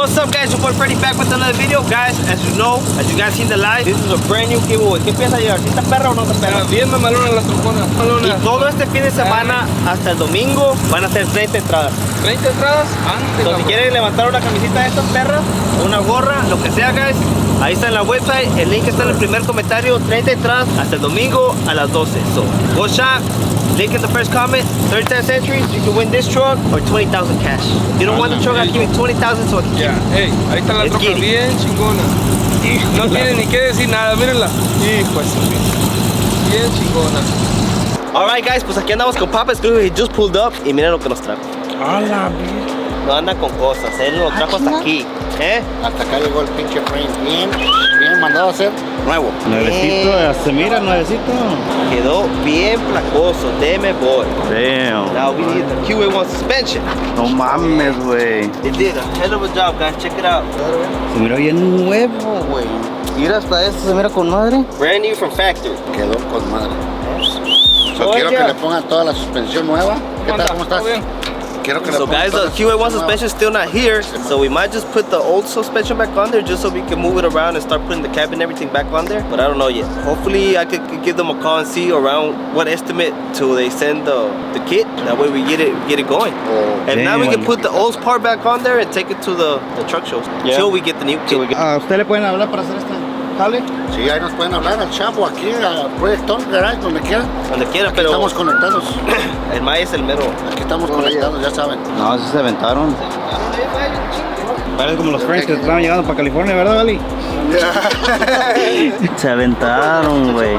What's up, guys? Your boy Freddy back with another video. Guys, as you know, as you guys seen the live, this is a brand new giveaway. ¿Qué piensa llegar? ¿Sí está perra o no está perra? Bien mamalona la trompona. Y todo este fin de semana hasta el domingo van a ser 30 entradas. 30 entradas. Entonces, si quieren levantar una camisita de estas perras, o una gorra, lo que sea, guys, ahí está en la website. El link está en el primer comentario. 30 entradas hasta el domingo a las 12. So, go shop. Link in the first comment. 30 entries. You can win this truck or 20,000 cash. If you don't want the truck, I'll give you 20,000 so I can keep it. Hey, ahí está la troca bien chingona. No tiene ni que decir nada, mírenla. Y pues, bien chingona. Alright, guys, pues aquí andamos con Papa Screw. He just pulled up y miren lo que nos trajo. ¡Hala, No anda con cosas, él nos trajo hasta aquí. Hasta acá llegó el pinche frame. Bien mandado a hacer. Nuevo. Nuevecito, se mira nuevecito. Quedó bien placoso, deme boy. Damn. Now we need the QA1 suspension. No mames, güey. They did a hell of a job, guys. Check it out. Se mira bien nuevo, güey. Mira, hasta esto se mira con madre. Brand new from factory. Quedó con madre. Quiero que le pongan toda la suspensión nueva. ¿Qué tal? ¿Cómo estás? Quiero que le So pongan guys, the QA1 suspension is still not here, so we might just put the old suspension back on there just so we can move it around and start putting the cab and everything back on there. But I don't know yet. Hopefully I could give them a call and see around what estimate till they send the kit. That way we get it going. And now we can put the old part back on there and take it to the truck shows until we get the new kit. ¿A usted le pueden hablar para hacer este jale? Sí, ahí nos pueden hablar al Chapo, aquí, al Proyector Garage, donde quiera. Donde quiera, aquí pero estamos conectados. El maíz es el mero. Aquí estamos conectados, ya saben. No, sí se aventaron. Parece como los friends que estaban llegando para California, ¿verdad, Gali? Se aventaron, güey.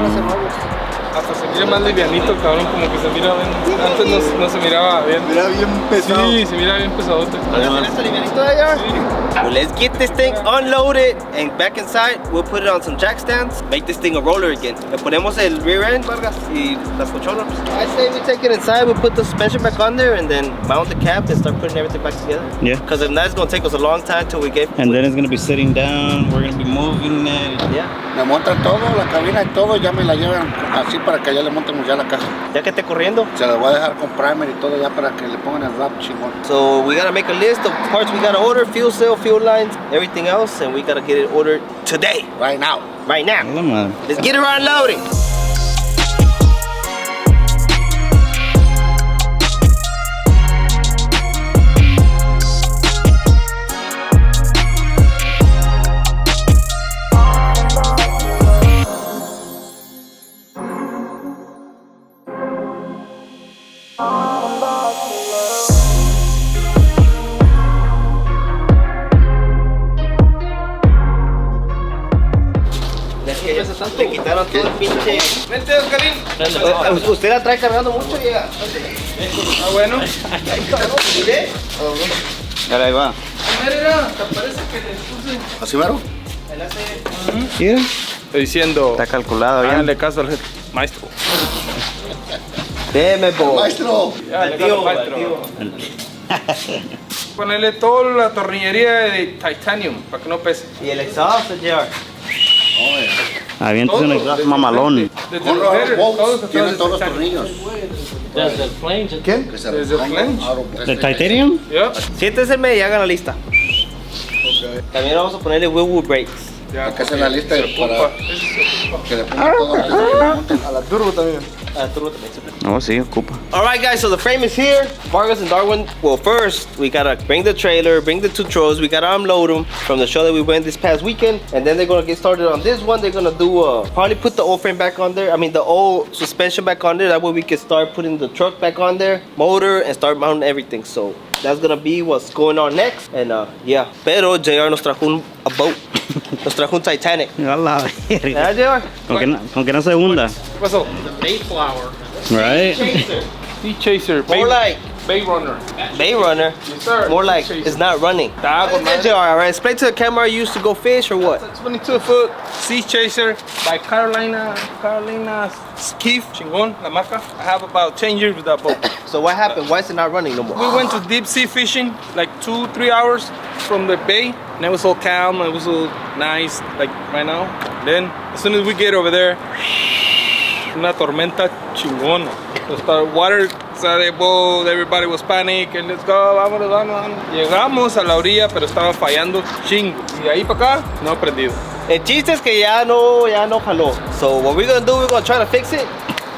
Hasta se mira más livianito, cabrón, como que se mira bien. Antes no se miraba bien. Mira bien pesado. Sí, se mira bien pesadote. Well, let's get this thing unloaded and back inside. We'll put it on some jack stands, make this thing a roller again. Le ponemos el rear end, Vargas, y las cochonas. I say we take it inside, we put the suspension back on there, and then mount the cab and start putting everything back together. Yeah. Because if not, it's gonna take us a long time till we get. And then it's gonna be sitting down. We're gonna be moving it. Yeah. Me montan todo, la cabina y todo, ya me la llevan así para que ya le montemos ya la caja. Ya que esté corriendo. Se la voy a dejar con primer y todo ya para que le pongan el wrap chingón. So we gotta make a list of parts we gotta order, fuel cell, fuel lines, everything else, and we gotta get it ordered today. Right now. Right now. Hola, man. Let's get it unloaded. Le quitaron todo el pinche. Vente, Oscarín. ¿Usted la trae cargando mucho? Llega. Ah, bueno. Ahora ahí va. Mira, te parece que le puse. ¿Así mero? ¿Quiere? Estoy diciendo. Está calculado bien. Háganle caso al maestro. Deme, bo. Maestro. Al tío. Ponerle toda la tornillería de titanium para que no pese. Y el exhaust, JR. Aviéntese un exhaust mamalón. Desde Con los los headers, bolts tienen todos los titanium. tornillos. ¿Quién? Que se Desde el pongan flange. out ¿De of- Titanium? Ya. Siéntense y hagan la lista. También vamos a ponerle wheel brakes. Ya. Hay que hacer la lista Se para ocupa. Eso se ocupa. que le pongan todo antes de que le monten. A la turbo también. No, sí, ocupa. Alright, guys, so the frame is here. Vargas and Darwin, well, first we gotta bring the trailer, bring the two trolls, we gotta unload them from the show that we went this past weekend, and then they're gonna get started on this one. They're gonna do probably put the old frame back on there, I mean the old suspension back on there, that way we can start putting the truck back on there, motor, and start mounting everything. So that's gonna be what's going on next, and yeah. Pero JR nos trajo a boat. Nos trajo un Titanic. A la verga. JR? Con que no se hunda. ¿Qué pasó? Right? Sea Chaser. More like Bay Runner. Bay Runner. Yes, sir. More like Sea Chaser. it's not running. Está con madre. JR, alright, explain to the camera you used to go fish or what? 22-foot Sea Chaser by Carolina Skiff, chingón, la marca. I have about 10 years with that boat. So what happened? Why is it not running no more? We went to deep sea fishing like 2-3 hours from the bay, and it was all calm, it was all nice, like right now. Then as soon as we get over there, una tormenta chingona. So the water started boat, everybody was panic, and let's go, vámonos, vámonos. Llegamos a la orilla, pero estaba fallando chingo. Y de ahí para acá, no he aprendido. El chiste es que ya no jaló. So what we're gonna do, we're gonna try to fix it.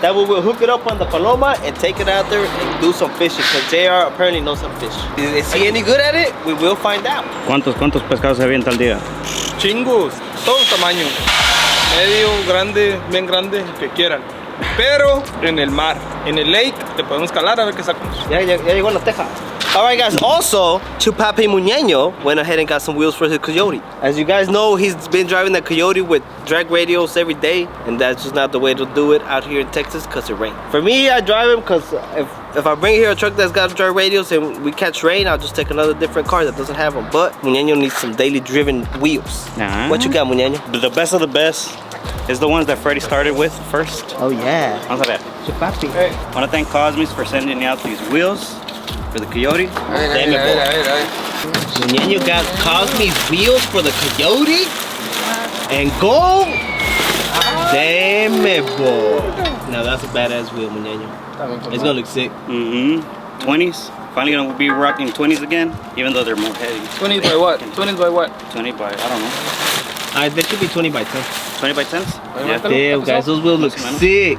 That way we'll hook it up on the Paloma and take it out there and do some fishing. Because JR apparently knows some fish. Is he any good at it? We will find out. ¿Cuántos pescados se avienta al día? Chingos, todos tamaños. Medio, grande, bien grande, el que quieran. Pero en el mar, en el lake, te podemos calar a ver qué sacamos. Ya llegó la teja. Alright guys, also, Chupapi Muñeño went ahead and got some wheels for his Coyote. As you guys know, he's been driving the Coyote with drag radios every day, and that's just not the way to do it out here in Texas because it rains. For me, I drive him because if I bring here a truck that's got drag radios and we catch rain, I'll just take another different car that doesn't have them. But Muñeño needs some daily driven wheels. What you got, Muñeño? The best of the best is the ones that Freddie started with first. Oh yeah. Vamos a ver. Chupapi. Hey. I want to thank Cosmis for sending out these wheels for the Coyote. Damn it, boy. Muñeño got Cosme's wheels for the Coyote and gold. Damn it, boy. Now that's a badass wheel, Muñeño. It's gonna look sick. 20s. Finally gonna be rocking 20s again, even though they're more heavy. 20s by what? 20s by what? 20 by, I don't know. They should be 20 by 10. 20 by 10s? Yeah. Damn, guys, those wheels look sick.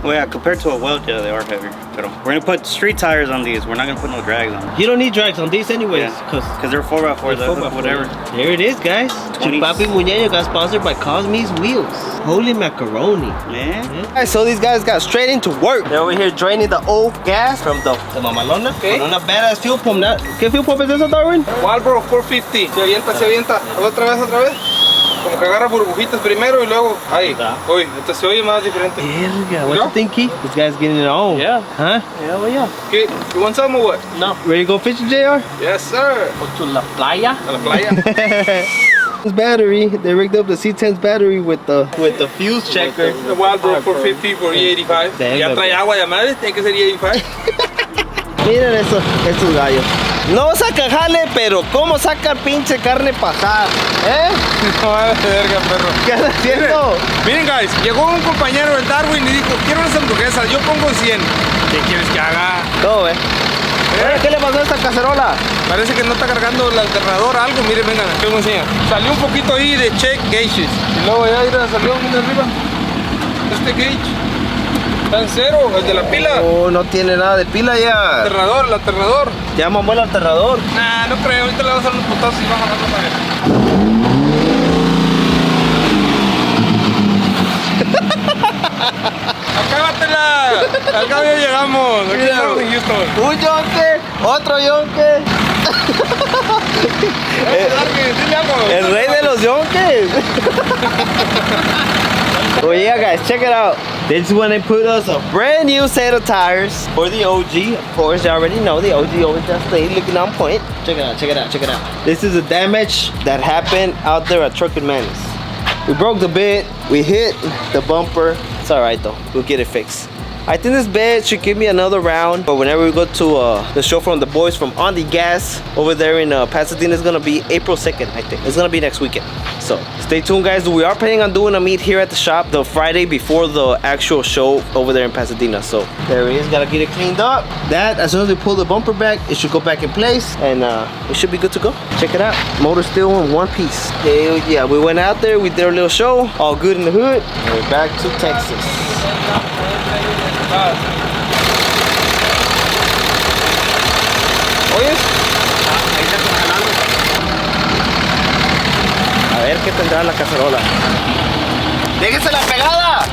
Well, yeah, compared to a weld, yeah, they are heavier. Pero we're gonna put street tires on these. We're not gonna put no drags on them. You don't need drags on these anyways, Because they're 4x4, whatever. There it is, guys. 20s. Papi Muñeño got sponsored by Cosme's Wheels. Holy macaroni. Yeah. Alright, so these guys got straight into work. They're over here draining the old gas from the Mamalona. Okay. Con una badass fuel pump. ¿Qué fuel pump es eso, Darwin? Walbro 450. Se avienta. Otra vez. Como que agarra burbujitas primero y luego ahí. Uy, este se oye más diferente. Verga, what ¿No? you think, Keith? This guy's getting it on. Yeah. Huh? Yeah, well, yeah. Okay, you want some or what? No. Ready to go fishing, JR? Yes, sir. To la playa. A la playa. This battery, they rigged up the C10's battery with the fuse checker. The Walbro 450 por E85. Damn, Ya trae agua de madre, tiene que ser E85. Miren estos gallos. No saca jale, pero ¿cómo saca pinche carne pasada? ¿Eh? No, verga, perro. ¿Qué estás haciendo? Miren, guys, llegó un compañero del Darwin y dijo, quiero unas hamburguesas, yo pongo 100. ¿Qué quieres que haga? ¿Cómo ve? ¿Qué le pasó a esta cacerola? Parece que no está cargando el alternador algo. Miren, vengan, aquí os enseño. Salió un poquito ahí de check gauges. Y luego ya salió muy arriba. Este gauge está en cero, el de la pila. Oh, no tiene nada de pila ya. El alternador. Ya mamó el alternador. Nah, no creo, ahorita le vamos a dar unos putazos y vamos a darlo para él. ¡Acábatela! Al cabo ya llegamos. Aquí estamos en Houston. Un yonque, otro yonque. Dile algo. El rey de los yonques. Oh yeah, guys, check it out. This is when they put us a brand new set of tires for the OG. Of course, you already know the OG always just stay looking on point. Check it out. This is the damage that happened out there at Truck and Manny's. We broke the bed, we hit the bumper. It's alright though, we'll get it fixed. I think this bed should give me another round, but whenever we go to the show from the boys from On The Gas over there in Pasadena, it's gonna be April 2nd, I think. It's gonna be next weekend. So stay tuned, guys. We are planning on doing a meet here at the shop the Friday before the actual show over there in Pasadena. So there it is, gotta get it cleaned up. That, as soon as we pull the bumper back, it should go back in place and it should be good to go. Check it out, motor still in one piece. Hell yeah, we went out there, we did our little show, all good in the hood, and we're back to Texas. ¿Oyes? A ver qué tendrá la cacerola. ¡Déjese la pegada!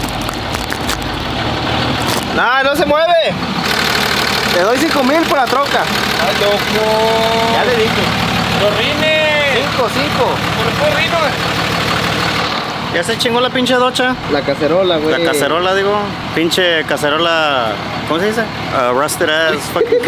¡Nah, no se mueve! Te doy 5,000 por la troca. ¡Ay, loco! Ya le dije. ¡Los rines! 5. ¿Por qué rinos? ¿Ya se chingó la pinche docha? La cacerola, güey. La cacerola, digo. Pinche cacerola. ¿Cómo se dice? Rusted ass fucking.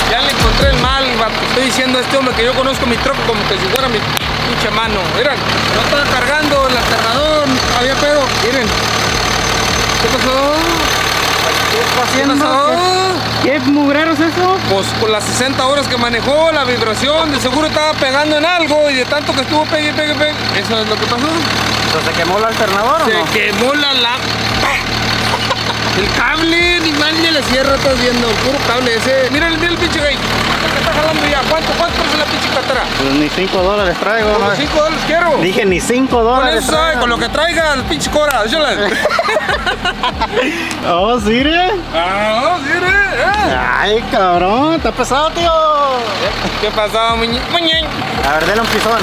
Ya le encontré el mal, vato. Estoy diciendo a este hombre que yo conozco mi troca como que si fuera mi pinche mano. Miren, no estaba cargando el alternador, había pedo. Miren, pasó? ¿Qué pasó? ¿Qué mugrero es eso? Pues con las 60 horas que manejó, la vibración, de seguro estaba pegando en algo y de tanto que estuvo pegue. Eso es lo que pasó. ¿Se quemó el alternador o no? Se quemó el cable, ni mal ni la sierra estás viendo, puro cable ese. Mira el pinche gay. ¿Cuánto que está jalando ya? ¿Cuánto es la pinche cartera? Pues ni $5 traigo, Como ¿no? $5 quiero. Dije ni $5 Con eso, traigo. con lo que traiga el pinche cora, échale. Oh, ¿sí? Ah, sí, Ay, cabrón, está pesado, tío. ¿Qué pasó, muñeñ? A ver, denle un pisón.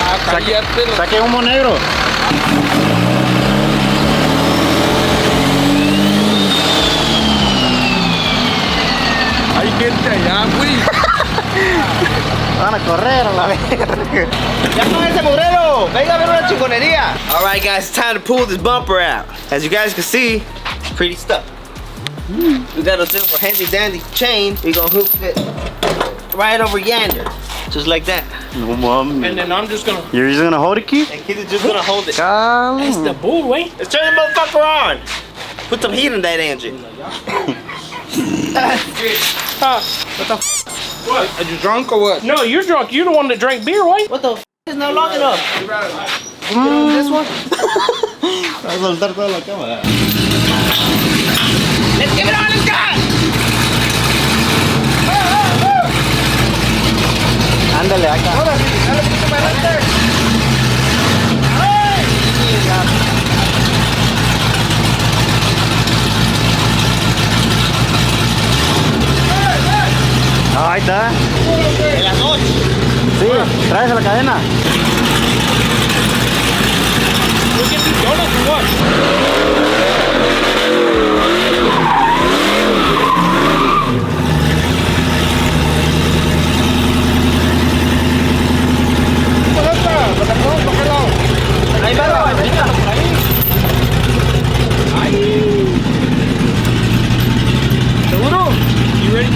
Ah, cállate. Saque humo negro. Hay gente allá, güey. Van a correr a la verga. ¡Ya con ese mugrero! ¡Venga a ver una chingonería! Alright guys, it's time to pull this bumper out. As you guys can see, it's pretty stuck. We got a little handy dandy chain. We gonna hook it right over yonder. Just like that. No mami. And then I'm just gonna. You're just gonna hold it, Keith? And Kid is just gonna hold it. It's the bull, way. Let's turn the motherfucker on. Put some heat in that engine. What? Are you drunk or what? No, you're drunk. You're the one that drank beer, way. What the f is not long enough? This one? Va a soltar toda la cámara. Let's give it all it's got! Ándale, acá. Ah, ahí está. En la noche. Sí, traes la cadena. We'll get these donuts or what? Ahí va, ¿Seguro? You ready?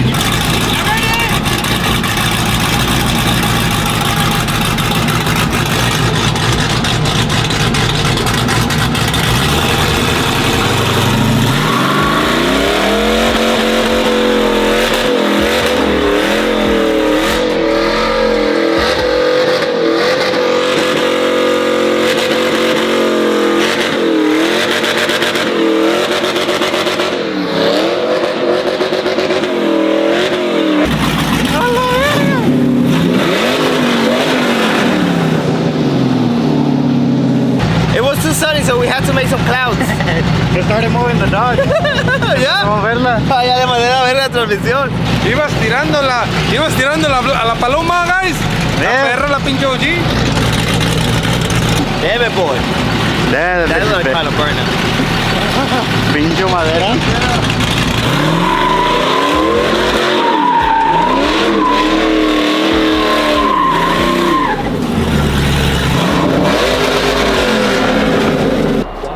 It was too sunny, so we had to make some clouds. It started moving the dog. ¿Ya? Vamos a verla. Ah, ya de manera a ver la transmisión. Ibas tirando a la paloma, guys. La perra, la pinche OG. Damn it, boy. That is like kind of burnout. Pincho madera.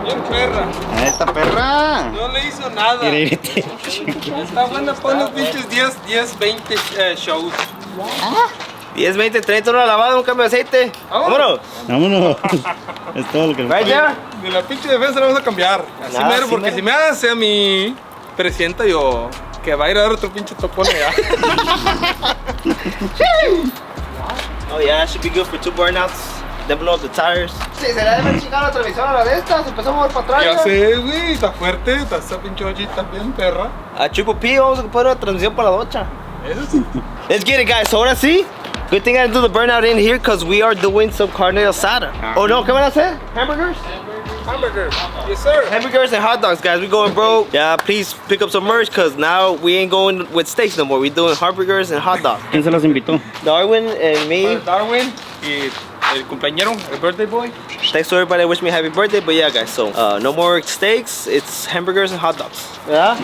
Bien perra. Esta perra. No le hizo nada. Está buena para unos pinches 10, 20 shows. 10, 20, 30 una lavada, un cambio de aceite. Vámonos. Vámonos. Es todo lo que Right there. De la pinche defensa la vamos a cambiar. Así Nah, mero, sí porque mero. si me hace a mí, presienta yo que va a ir a dar otro pinche topón allá. Oh yeah, that should be good for 2 burnouts. Then blow up the tires. Sí, se le debe chingar la transmisión a la de estas. Empezó a mover para atrás. Ya sé, güey, está fuerte, está esa pinche ollita bien perra. A Triple P vamos a poner una transmisión para la docha. Eso sí. Let's get it, guys. So ahora sí. Good thing I didn't do the burnout in here because we are doing some carne asada. Oh no, ¿qué van a hacer? Hamburgers? Hamburger. Yes, sir. Hamburgers and hot dogs, guys. We going broke. Yeah, please pick up some merch because now we ain't going with steaks no more. We're doing hamburgers and hot dogs. ¿Quién se los invitó? Darwin and me. Darwin y el cumpleañero, el birthday boy. Thanks to everybody that wished me happy birthday. But yeah, guys, so no more steaks. It's hamburgers and hot dogs. Yeah?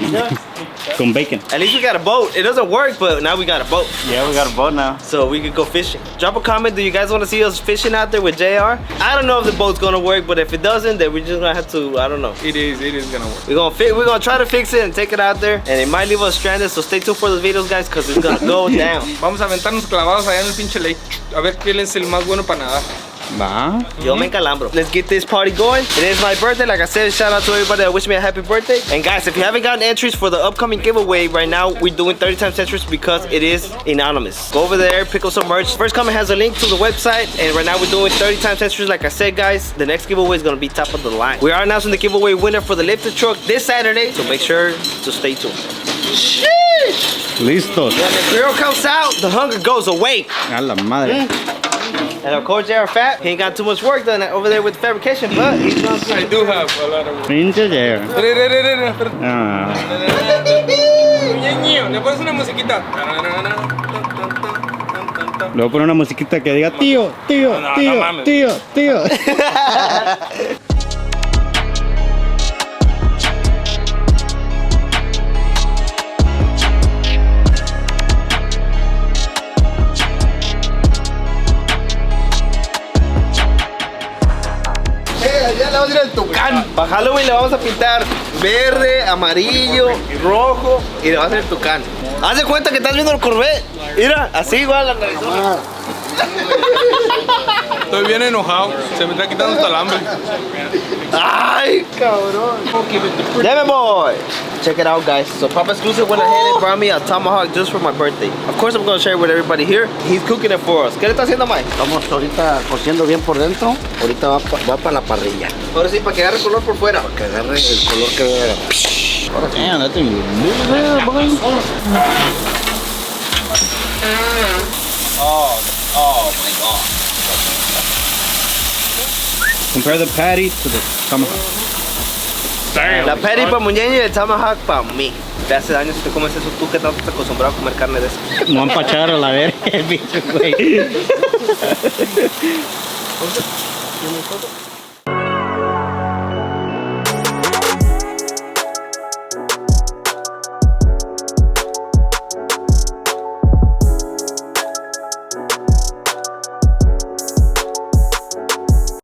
Con bacon. At least we got a boat. It doesn't work, but now we got a boat. Yeah, we got a boat now. So we could go fishing. Drop a comment. Do you guys want to see us fishing out there with JR? I don't know if the boat's gonna work, but if it doesn't, then we're just gonna have to, I don't know. It is gonna work. We're gonna try to fix it and take it out there. And it might leave us stranded, so stay tuned for those videos, guys, because it's gonna go down. Vamos a aventarnos clavados allá en el pinche lake. A ver quién es el más bueno para nadar. Va. Yo me encalambro. Let's get this party going. It is my birthday. Like I said, shout out to everybody that wished me a happy birthday. And guys, if you haven't gotten entries for the upcoming giveaway, right now we're doing 30 times entries because it is anonymous. Go over there, pick up some merch. First comment has a link to the website. And right now we're doing 30 times entries. Like I said, guys, the next giveaway is going to be top of the line. We are announcing the giveaway winner for the lifted truck this Saturday. So make sure to stay tuned. Sheesh! Listos. When the girl comes out, the hunger goes away. A la madre. And of course, J.R. Fat, he ain't got too much work done over there with fabrication, but he's gonna I do have a lot of work. Pinche J.R. Ah. Le pones una musiquita. Le voy a poner una musiquita que diga tío, tío, No, tío, no mames. tío, tío. Ya le vamos a ir al tucán. Para Halloween le vamos a pintar verde, amarillo, rojo y le va a hacer tucán. Haz de cuenta que estás viendo el Corvette. Mira, así igual la nariz. Estoy bien enojado. Se me está quitando hasta el hambre. Ay, cabrón. Damn it, boy. Check it out, guys. So Papa Exclusive went ahead and brought me a tomahawk just for my birthday. Of course, I'm gonna share it with everybody here. He's cooking it for us. ¿Qué le está haciendo, Mike? Estamos ahorita cociendo bien por dentro. Ahorita va para la parrilla. Ahora sí, para que agarre color por fuera. Que agarre el color que vea. Ahora sí. Damn, that thing is Oh my God. Compare the patty to the tomahawk. La patty para Muñeño y el tomahawk para mí. Te hace daño si te comes eso tú que estás acostumbrado a comer carne de eso. No han pachado a la verga, el bicho, güey.